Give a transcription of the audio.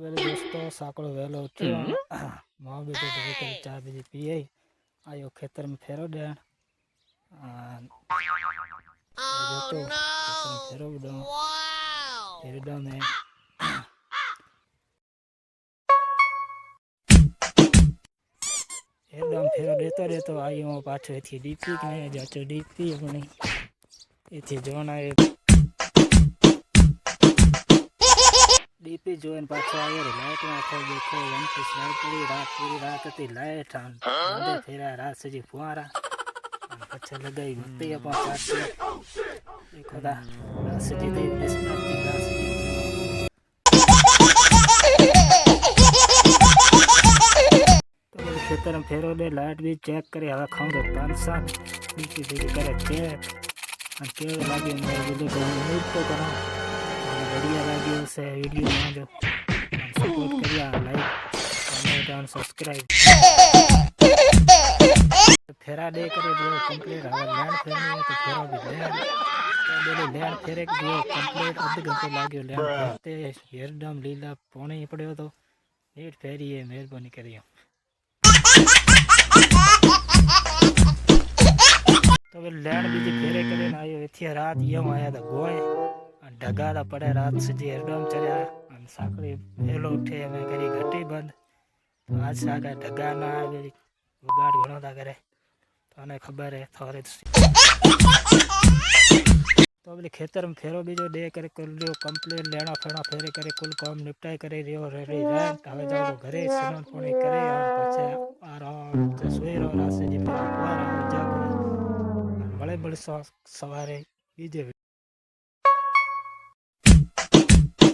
मेरे दोस्तों साकड़ो वेलो उठ्यो मां बेटो तो कर चाय बजे पिए आयो खेतर में फेरो देण जो तो खेतर में फेरो दो फिर दो ने एकदम फेरो देतो आयो पाछो थी डीपी के जाचो डीपी अपनी एथी जोना ए डीपी जोइन पाछो आयो रे लाइट में आखो देखो वन पीस लाइट पूरी रात थी लाइट आंदे फेरा रात से जी फुआरा पछे लगाई बत्ती अपन चाची देखो दा रात से जी दे डिस्प्ले की रात से जी तो खेतर में फेरो दे लाइट भी चेक करे हवा खाऊं तो 5 डीपी से करे चेक और के लागे मैं वीडियो को उम्मीद तो करो बढ़िया लगी उसे वीडियो में जो सपोर्ट करिए लाइक कमेंट और सब्सक्राइब तो फेरा दे करे जो कंप्लीट हवा लैंड फेरनी है तो फेरा भी लैंड तो बोले लैंड फेरे जो कंप्लीट आधे घंटे लाग्यो लैंड फेरते एकदम लीला पौने ही पड़े तो नीट फेरी है मेहरबानी करियो तो वे लैंड बीजी फेरे करे आयो इथे रात यूं आया था गोए ढगाड़ा पड़े रात से जी एकदम चढ़ा साकड़ी वेलो उठे मैं करी घटी बंद तो आज सागा ढगा ना आवे उगाड़ घणो था करे तो ने खबर है थोड़े तो बोले खेतर में फेरो बीजो दे करे कुल जो कंप्लीट लेना फेना फेरे करे कुल काम निपटाई करे रियो रेडी रह हवे जाओ घरे स्नान पानी करे और पछे आराम से सोई रहो रात से जी फिर बाहर जाओ बड़े बड़े सवारे बीजे